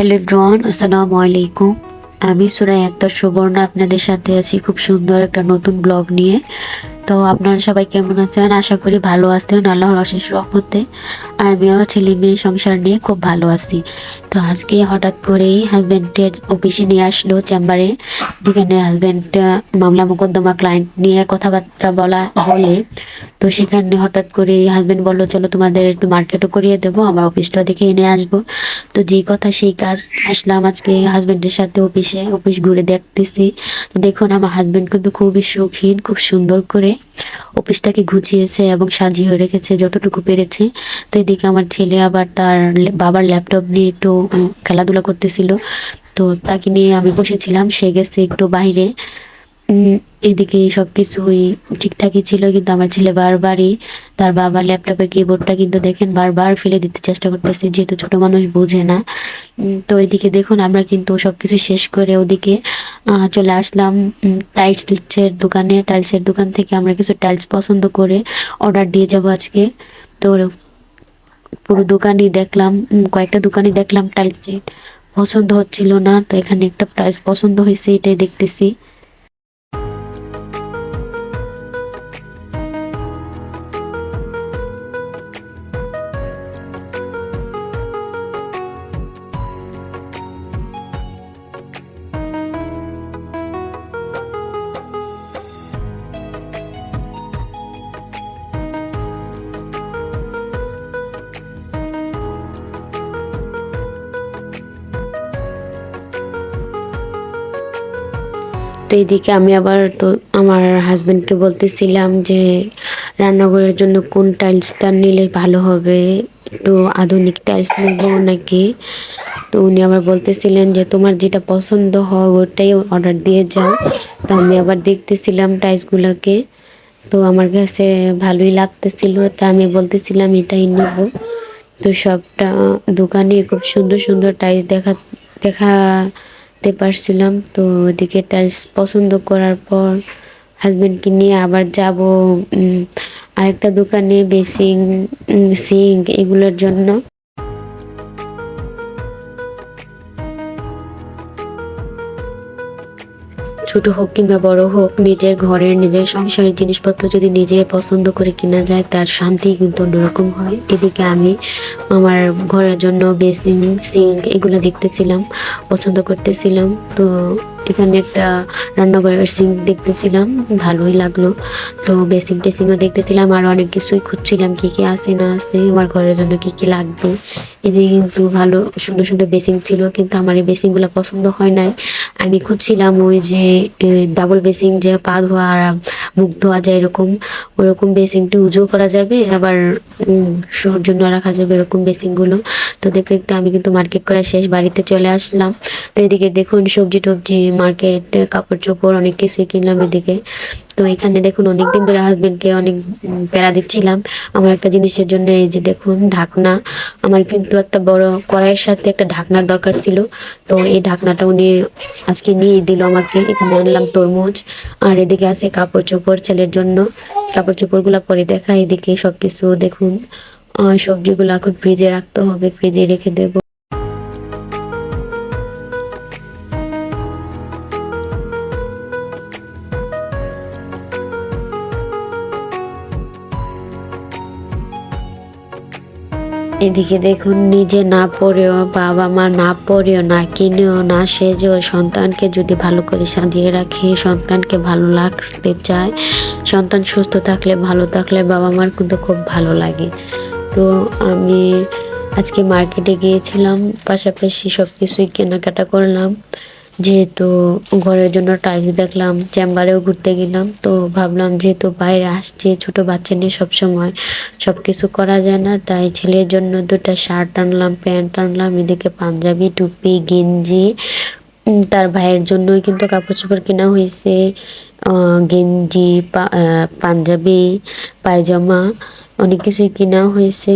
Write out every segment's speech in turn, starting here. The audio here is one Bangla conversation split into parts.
হ্যালো এভরিওয়ান, আসসালামু আলাইকুম। আমি সুরাই আক্তার সুবর্ণা আপনাদের সাথে আছি খুব সুন্দর একটা নতুন ব্লগ নিয়ে। তো আপনারা সবাই কেমন আছেন? আশা করি ভালো আছেন আল্লাহর অশেষ রহমতে। আমিও ছেলে মেয়ে সংসার নিয়ে খুব ভালো আছি। তো আজকে হঠাৎ করেই হাজব্যান্ডের অফিসে নিয়ে আসলো চেম্বারে, যেখানে হাজব্যান্ড মামলা মোকদ্দমা ক্লায়েন্ট নিয়ে কথাবার্তা বলে। তো সেখানে হঠাৎ করে হাজব্যান্ড বললো, চলো তোমাদের একটু মার্কেটও করিয়ে দেবো, আমার অফিসটা দেখে এনে আসবো। তো যে কথা সেই কাজ, আসলাম আজকে হাজব্যান্ডের সাথে অফিস ঘুরে দেখতেছি। তো দেখুন, আমার হাজব্যান্ড কিন্তু খুবই শৌখিন, খুব সুন্দর করে অফিসটাকে গুছিয়েছে এবং সাজিয়ে রেখেছে যতটুকু পেরেছে। তো এদিকে আমার ছেলে আবার তার বাবার ল্যাপটপ নিয়ে একটু খেলাধুলা করতেছিল। তো তাকে নিয়ে আমি বসেছিলাম, সে গেছে একটু বাইরে। উম, এদিকে সবকিছুই ঠিকঠাকই ছিল, কিন্তু আমার ছেলে বারবারই তার বাবার ল্যাপটপের কিবোর্ডটা কিন্তু দেখেন বারবার ফেলে দিতে চেষ্টা করতেছে, যেহেতু ছোট মানুষ বোঝে না। তো এদিকে দেখুন, আমরা কিন্তু সবকিছু শেষ করে ওদিকে চলে আসলাম টাইলসের দোকান থেকে আমরা কিছু টাইলস পছন্দ করে অর্ডার দিয়ে যাব আজকে। তো পুরো দোকানই দেখলাম, কয়েকটা দোকানই দেখলাম, টাইলস পছন্দ হচ্ছিল না। তো এখানে একটা টাইলস পছন্দ হয়েছে, এটাই দেখতেছি। তো এইদিকে আমি আবার আমার হাজবেন্ডকে বলতেছিলাম যে রান্নাঘরের জন্য কোন টাইলসটা নিলে ভালো হবে, একটু আধুনিক টাইলস নেব নাকি। তো উনি আবার বলতেছিলেন যে তোমার যেটা পছন্দ হয় ওটাই অর্ডার দিয়ে যাও। তো আমি আবার দেখতেছিলাম টাইলসগুলোকে, তো আমার কাছে ভালোই লাগতেছিল, তা আমি বলতেছিলাম এটাই নেব। তো সবটা দোকানে খুব সুন্দর সুন্দর টাইলস দেখাতে পারছিলাম। তো ওদিকে টাইলস পছন্দ করার পর হাজবেন্ডকে নিয়ে আবার যাব আরেকটা দোকানে বেসিং, সিঙ্ক এগুলোর জন্য। ছোট হোক কিংবা বড় হোক, নিজের ঘরের নিজের সংসারের জিনিসপত্র যদি নিজে পছন্দ করে কিনা যায়, তার শান্তি কিন্তু অন্যরকম হয়। এদিকে আমি আমার ঘরের জন্য বেসিন, সিঙ্ক এগুলো দেখতেছিলাম, পছন্দ করতেছিলাম। তো এখানে একটা রান্নাঘরের সিঙ্ক দেখতেছিলাম, ভালোই লাগলো। তো বেসিং টেসিংও দেখতেছিলাম, আর অনেক কিছুই খুঁজছিলাম কি কি আছে না আছে, আমার ঘরের জন্য কি কি লাগবে। এদিকে কিন্তু ভালো সুন্দর সুন্দর বেসিং ছিল, কিন্তু আমার এই বেসিংগুলো পছন্দ হয় নাই। আমি খুঁজছিলাম ওই যে ডাবল বেসিং, যে পা ধোয়া আর মুখ ধোয়া যায় এরকম, ওরকম বেসিংটি উজু করা যাবে, আবার শোর জন্য রাখা যাবে এরকম বেসিংগুলো। তো দেখতে দেখতে আমি কিন্তু মার্কেট করা শেষ, বাড়িতে চলে আসলাম। তো এদিকে দেখুন সবজি টবজি মার্কেট, কাপড় চোপড় অনেক কিছুই কিনলাম এদিকে। তো এখানে দেখুন অনেকদিন ধরে হাজবেন্ডকে অনেক প্যারা দিচ্ছিলাম আমার একটা জিনিসের জন্য। এই যে দেখুন ঢাকনা, আমার কিন্তু একটা বড় কড়াইয়ের সাথে একটা ঢাকনার দরকার ছিল। তো এই ঢাকনাটা উনি আজকে নিয়ে দিল আমাকে। এখানে আনলাম তরমুজ, আর এদিকে আছে কাপড় চোপড় ছেলের জন্য, কাপড় চোপড় গুলা পরে দেখা। এদিকে সবকিছু দেখুন, সবজিগুলো এখন ফ্রিজে রাখতে হবে, ফ্রিজে রেখে দেবো। এদিকে দেখুন, নিজে না পড়েও, বাবা মা না পড়েও, না কিনেও, না সেজেও সন্তানকে যদি ভালো করে সাজিয়ে রাখে, সন্তানকে ভালো রাখতে চায়, সন্তান সুস্থ থাকলে ভালো থাকলে বাবা মার কিন্তু খুব ভালো লাগে। তো আমি আজকে মার্কেটে গিয়েছিলাম, পাশাপাশি সব কিছুই কেনাকাটা করলাম। যেহেতু ঘরের জন্য টাইলস দেখলাম, চেম্বারেও ঘুরতে গেলাম। তো ভাবলাম যেহেতু বাইরে আসছে, ছোট বাচ্চা নিয়ে সবসময় সব কিছু করা যায় না, তাই ছেলের জন্য দুটো শার্ট আনলাম, প্যান্ট আনলাম, এদিকে পাঞ্জাবি, টুপি, গেঞ্জি। তার ভাইয়ের জন্যই কিন্তু কাপড় চোপড় কেনা হয়েছে, গেঞ্জি, পাঞ্জাবি, পায়জামা, অনেক কিছুই কেনা হয়েছে।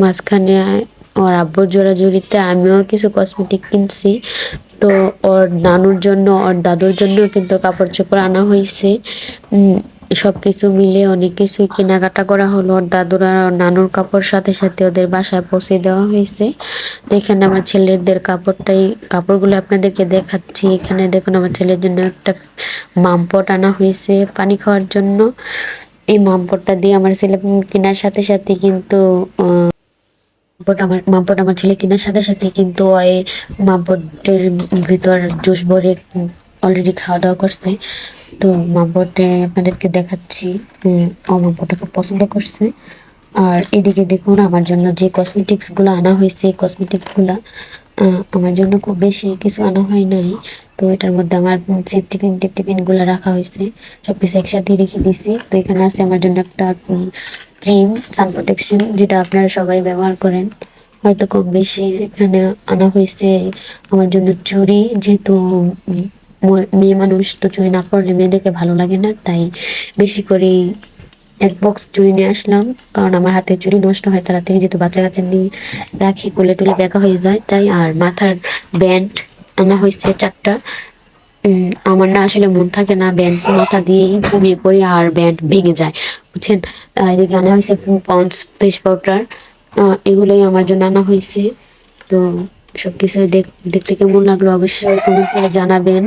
মাঝখানে ওর আব্বুর জোড়াজুড়িতে আমিও কিছু কসমেটিক কিনছি। তো ওর নানুর জন্য, ওর দাদুর জন্য কিন্তু কাপড় চোপড় আনা হয়েছে। সবকিছু মিলে অনেক কিছুই কেনাকাটা করা হলো। ওর দাদুরা নানুর কাপড় সাথে সাথে ওদের বাসায় পৌঁছে দেওয়া হয়েছে। তো এখানে আমার ছেলেদের কাপড়গুলো আপনাদেরকে দেখাচ্ছি। এখানে দেখুন আমার ছেলের জন্য একটা মামপট আনা হয়েছে পানি খাওয়ার জন্য। এই মামপটটা দিয়ে আমার ছেলে কেনার সাথে সাথে কিন্তু মামপট আমার ছেলে কেনার সাথে সাথে কিন্তু ওই মামপটের ভিতর জুস ভরে অলরেডি খাওয়া দাওয়া করছে। তো মামপটে আপনাদেরকে দেখাচ্ছি। ও মামপটটা খুব পছন্দ করছে। আর এদিকে দেখুন আমার জন্য যে কসমেটিক্স গুলো আনা হয়েছে, এই কসমেটিক্স গুলা আমার জন্য খুব বেশি কিছু আনা হয় নাই। তো এটার মধ্যে আমার সেফটি পিন টেফটি পিন গুলো রাখা হয়েছে, সবকিছু একসাথে রেখে দিছি। তো এখানে আছে আমার জন্য একটা ক্রিম সান প্রোটেকশন, যেটা আপনারা সবাই ব্যবহার করেন হয়তো কম বেশি। এখানে আনা হয়েছে আমার জন্য চুড়ি, যেহেতু মেয়ে মানুষ, তো চুড়ি না পরলে মেয়েদেরকে ভালো লাগে না, তাই বেশি করে এক বক্স চুড়ি নিয়ে আসলাম। কারণ আমার হাতে চুড়ি নষ্ট হয় তাড়াতাড়ি, যেহেতু বাচ্চা কাচ্চা নিয়ে রাখি, কোলে টুলে দেখা হয়ে যায় তাই। আর মাথার ব্যান্ড আনা হয়েছে 4টা। আমার না আসলে মন থাকে না ব্যান্ড মাথা দিয়েই ঘুমিয়ে পড়ি আর ব্যান্ড ভেঙে যায়, বুঝছেন। এদিকে আনা হয়েছে পন্ডস ফেস পাউডার, এগুলোই আমার জন্য আনা হয়েছে। তো সবকিছু দেখতে কেমন লাগলো অবশ্যই কমেন্ট করে জানাবেন।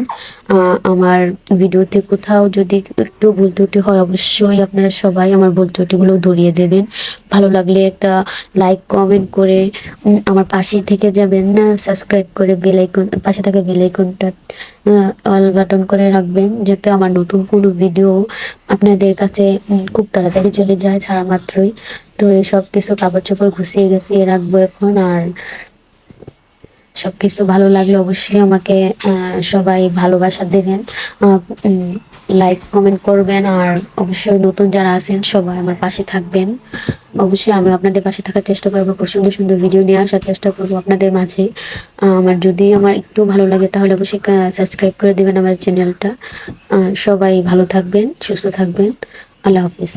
আমার ভিডিওতে কোথাও যদি একটু ভুল ত্রুটি হয় অবশ্যই আপনারা সবাই আমার ভুল ত্রুটিগুলো ধরিয়ে দেবেন। ভালো লাগলে একটা লাইক কমেন্ট করে আমার পাশে থেকে যাবেন না, সাবস্ক্রাইব করে বেল আইকন, পাশে থাকা বেল আইকনটা অল বাটন করে রাখবেন, যাতে আমার নতুন কোনো ভিডিও আপনাদের কাছে খুব তাড়াতাড়ি চলে যায় ছাড়া মাত্রই। তো এই সব কিছু কাপড় চোপড় গুছিয়ে রাখবো এখন। আর সবকিছু ভালো লাগলে অবশ্যই আমাকে সবাই ভালোবাসা দেবেন, লাইক কমেন্ট করবেন। আর অবশ্যই নতুন যারা আছেন সবাই আমার পাশে থাকবেন। অবশ্যই আমি আপনাদের পাশে থাকার চেষ্টা করবো, খুব সুন্দর সুন্দর ভিডিও নিয়ে আসার চেষ্টা করবো আপনাদের মাঝে। যদি আমার একটু ভালো লাগে তাহলে অবশ্যই সাবস্ক্রাইব করে দেবেন আমার চ্যানেলটা। সবাই ভালো থাকবেন, সুস্থ থাকবেন। আল্লাহ হাফিজ।